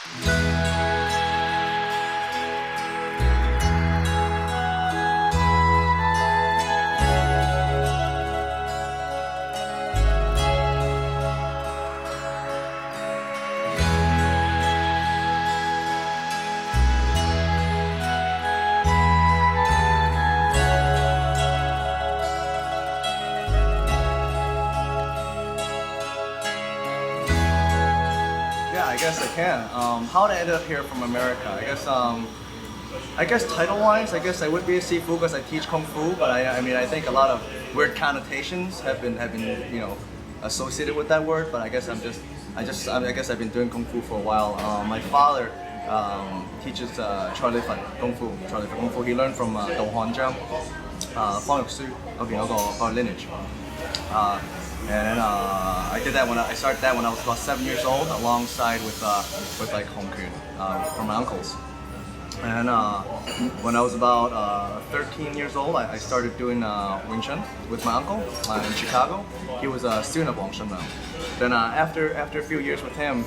Yeah, I guess I can. How did I end up here from America? I guess title-wise, I guess I would be a Sifu because I teach Kung Fu. But I mean, I think a lot of weird connotations have been associated with that word. But I guess I guess I've been doing Kung Fu for a while. My father teaches Charlie Fan Kung Fu. Kung Fu. He learned from Do Huan Zhang, Fang Yuk Su, of lineage. I did that I started that when I was about 7 years old, alongside with like Hong Kun from my uncles. And when I was about 13 years old, I started doing Wing Chun with my uncle in Chicago. He was a student of Wang Shen now. Then after a few years with him,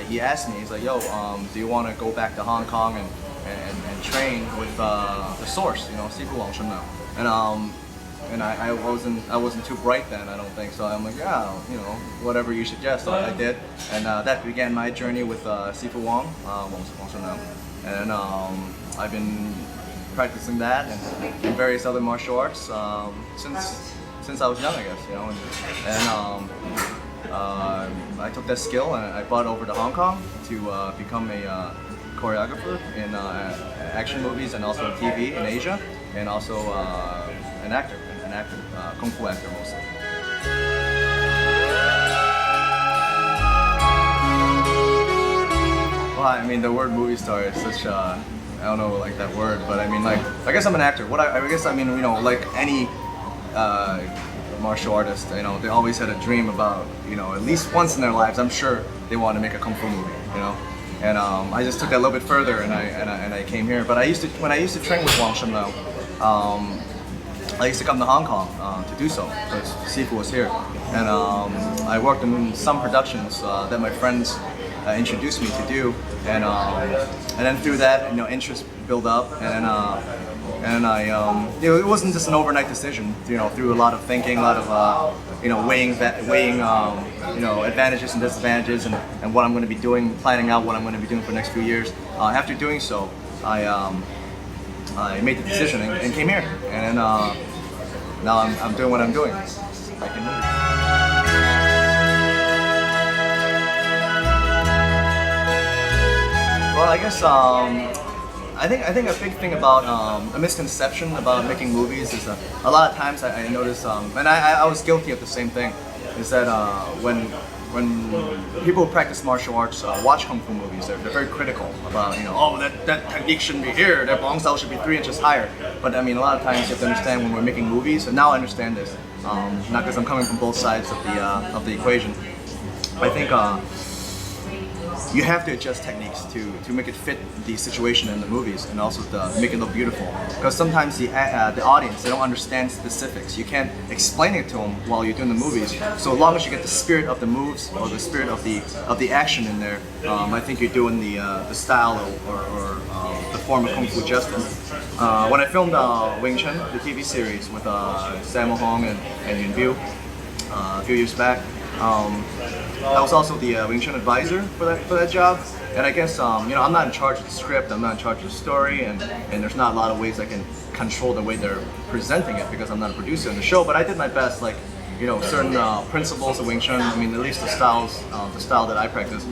he asked me, he's like, "Yo, do you want to go back to Hong Kong and train with the source, Sifu Wang Shen now?" And I wasn't too bright then, I don't think. So I'm like, yeah, whatever you suggest. So I did, and that began my journey with Sifu Wang Shen now. And I've been practicing that and various other martial arts since I was young, I guess. I took that skill and I brought it over to Hong Kong to become a choreographer in action movies and also TV in Asia, and also an actor, Kung Fu actor mostly. Well, I mean, the word movie star is such I don't know, like that word, but I mean, like, I guess I'm an actor. Like any martial artist, they always had a dream about, at least once in their lives, I'm sure they want to make a Kung Fu movie, And I just took that a little bit further, and I came here. But when I used to train with Wang Shen Lao, I used to come to Hong Kong to do so because Sifu was here, and I worked in some productions that my friends introduced me to do, and then through that, interest built up, and I, it wasn't just an overnight decision, through a lot of thinking, a lot of weighing advantages and disadvantages, and what I'm going to be doing, planning out what I'm going to be doing for the next few years. After doing so, I made the decision and came here, and now I'm doing what I'm doing. Well, I guess I think a big thing about a misconception about making movies is a lot of times I notice, and I was guilty of the same thing, is that when people who practice martial arts watch Kung Fu movies, they're very critical about, that technique shouldn't be here, that Bong style should be 3 inches higher. But I mean, a lot of times you have to understand when we're making movies, and now I understand this, not because I'm coming from both sides of the equation. I think you have to adjust techniques to make it fit the situation in the movies, and also to make it look beautiful. Because sometimes the audience, they don't understand specifics. You can't explain it to them while you're doing the movies. So as long as you get the spirit of the moves or the spirit of the action in there, I think you're doing the style or the form of Kung Fu justice. When I filmed Wing Chun, the TV series with Sammo Hung and Yun Biu a few years back, I was also the Wing Chun advisor for that job, and I guess I'm not in charge of the script, I'm not in charge of the story, and there's not a lot of ways I can control the way they're presenting it because I'm not a producer in the show. But I did my best, like certain principles of Wing Chun. I mean, at least the style that I practice,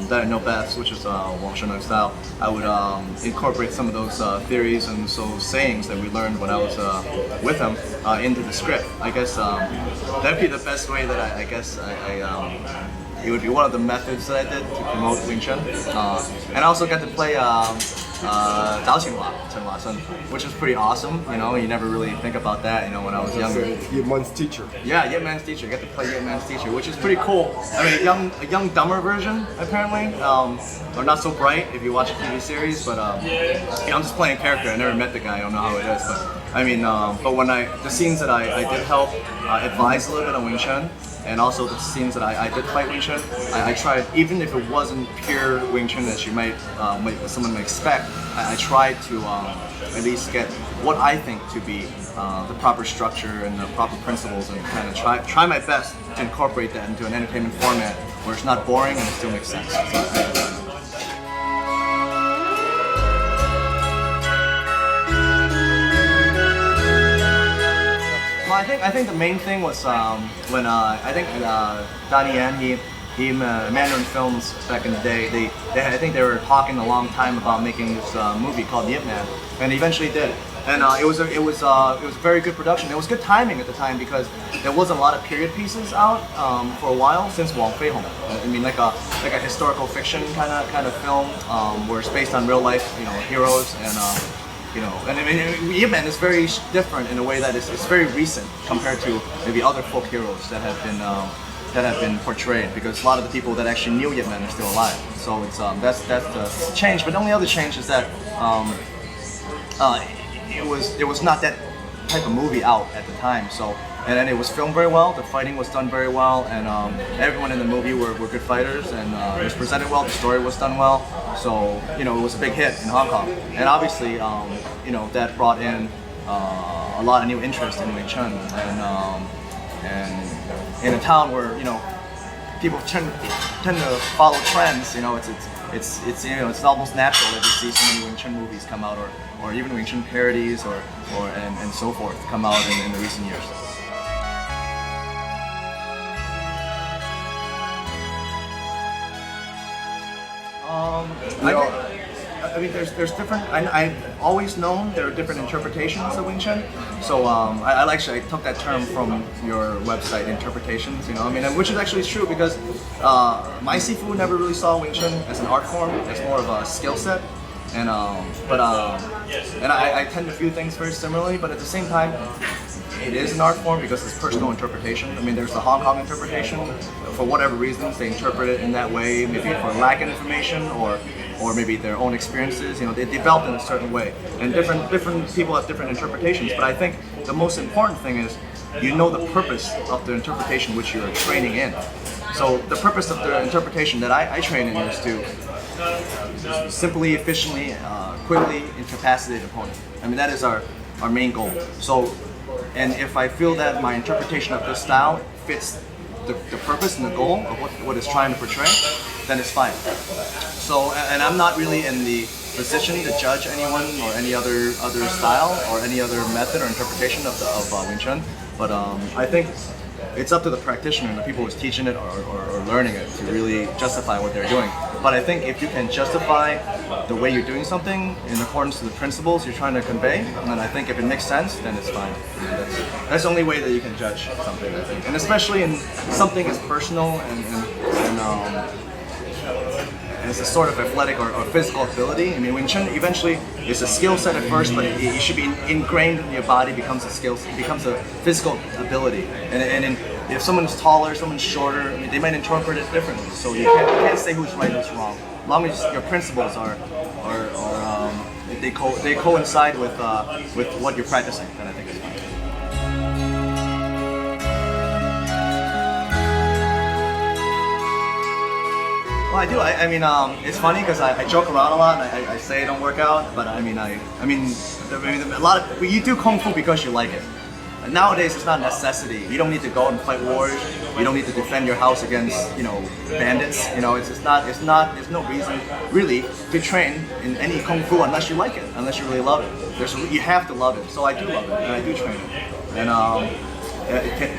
that I know best, which is Wang Shen style. I would incorporate some of those theories and sayings that we learned when I was with him into the script. I guess that'd be the best way that I guess it would be one of the methods that I did to promote Wing Chun. And I also got to play Dao Qinghua Sun, which is pretty awesome. You never really think about that, when I was younger. Yip Man's teacher. Yeah, Yip Man's teacher. I got to play Yip Man's teacher, which is pretty cool. I mean, a young, dumber version, apparently. Or not so bright if you watch a TV series, but I'm just playing a character. I never met the guy, I don't know how it is. But I mean, but when the scenes that I did help advise a little bit on Wing Chun, and also the scenes that I did fight Wing Chun. I tried, even if it wasn't pure Wing Chun as you someone might expect, I tried to at least get what I think to be the proper structure and the proper principles, and kind of try my best to incorporate that into an entertainment format where it's not boring and it still makes sense. I think the main thing was when I think Donnie Yen, he Mandarin Films back in the day. I think they were talking a long time about making this movie called Yip Man, and they eventually did it. And it was a very good production. It was good timing at the time because there wasn't a lot of period pieces out for a while since Wong Fei Hong. I mean, like a historical fiction kind of film where it's based on real life, heroes and. And I mean, Yip Man is very different in a way that it's very recent compared to maybe other folk heroes that have been portrayed, because a lot of the people that actually knew Yip Man are still alive. So it's that's the change. But the only other change is that it was not that type of movie out at the time. So. And then it was filmed very well, the fighting was done very well, and everyone in the movie were good fighters, and it was presented well, the story was done well, so it was a big hit in Hong Kong. And obviously, that brought in a lot of new interest in Wing Chun, and in a town where people tend to follow trends, it's almost natural that you see so many Wing Chun movies come out, or even Wing Chun parodies, and so forth come out in the recent years. I mean, there's different. I've always known there are different interpretations of Wing Chun. So I took that term from your website, interpretations. Which is actually true because my Sifu never really saw Wing Chun as an art form. It's more of a skill set, and I tend to view things very similarly. But at the same time, it is an art form because it's personal interpretation. I mean, there's the Hong Kong interpretation. For whatever reasons, they interpret it in that way, maybe for lack of information or maybe their own experiences. They developed in a certain way, and different people have different interpretations. But I think the most important thing is the purpose of the interpretation which you are training in. So the purpose of the interpretation that I train in is to simply, efficiently, quickly incapacitate the opponent. I mean, that is our main goal. So. And if I feel that my interpretation of this style fits the purpose and the goal of what it's trying to portray, then it's fine. So, and I'm not really in the position to judge anyone or any other style or any other method or interpretation of Wing Chun, but I think it's up to the practitioner and the people who's teaching it or learning it to really justify what they're doing. But I think if you can justify the way you're doing something in accordance to the principles you're trying to convey, and I think if it makes sense, then it's fine. That's the only way that you can judge something, I think. And especially in something as personal and it's a sort of athletic or physical ability. I mean, Wing Chun eventually is a skill set at first, but it should be ingrained in your body. Becomes a skill. It becomes a physical ability. And if someone's taller, someone's shorter, I mean, they might interpret it differently. So you can't say who's right, who's wrong. As long as your principles they coincide with what you're practicing, then I think it's fine. Well, I do. I mean, it's funny because I joke around a lot. And I say I don't work out, but a lot of you do kung fu because you like it. Nowadays, it's not a necessity. You don't need to go and fight wars. You don't need to defend your house against bandits. There's no reason really to train in any kung fu unless you like it, unless you really love it. You have to love it. So I do love it, and I do train it. And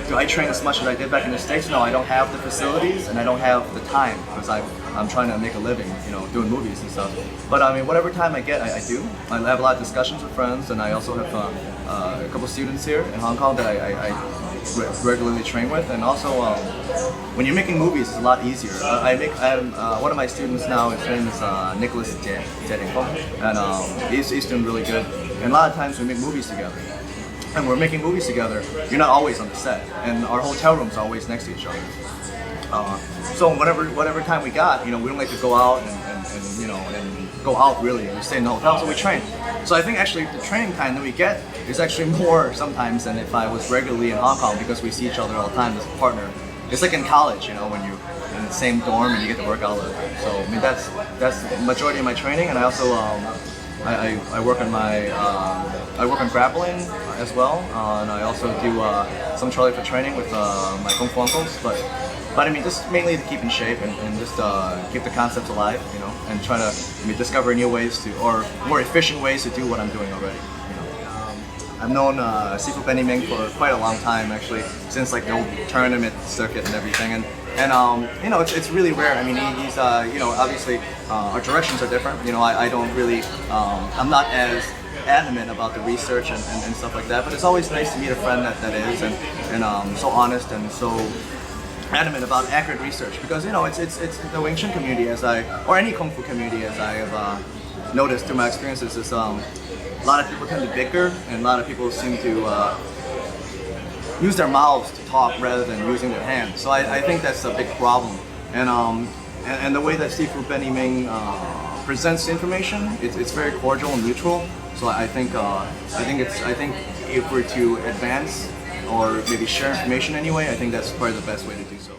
do I train as much as I did back in the States? No, I don't have the facilities and I don't have the time because I'm trying to make a living, doing movies and stuff. But I mean, whatever time I get, I do. I have a lot of discussions with friends, and I also have a couple students here in Hong Kong that I regularly train with. And also, when you're making movies, it's a lot easier. One of my students now, his name is Nicholas Jie, and he's doing really good. And a lot of times we make movies together. And we're making movies together, you're not always on the set, and our hotel rooms are always next to each other. So whatever time we got, we don't like to go out and go out really. We stay in the hotel, so we train. So I think actually the training time that we get is actually more sometimes than if I was regularly in Hong Kong, because we see each other all the time as a partner. It's like in college, when you're in the same dorm and you get to work out all the time. So I mean that's the majority of my training, and I also I work on grappling as well, and I also do some Charlie for training with my Kung Fu uncles. But I mean, just mainly to keep in shape and just keep the concepts alive, and try to discover new ways or more efficient ways to do what I'm doing already. I've known Sifu Meng for quite a long time, actually, since like the old tournament circuit and everything. And it's really rare. I mean, he's obviously our directions are different. I don't really, I'm not as adamant about the research and stuff like that. But it's always nice to meet a friend that is and so honest and so adamant about accurate research, because it's the Wing Chun community, or any Kung Fu community, as I have noticed through my experiences, is a lot of people tend to bicker, and a lot of people seem to use their mouths to talk rather than using their hands. So I think that's a big problem. And the way that Sifu Meng presents information, it's very cordial and neutral. So I think if we're to advance or maybe share information anyway, I think that's probably the best way to do so.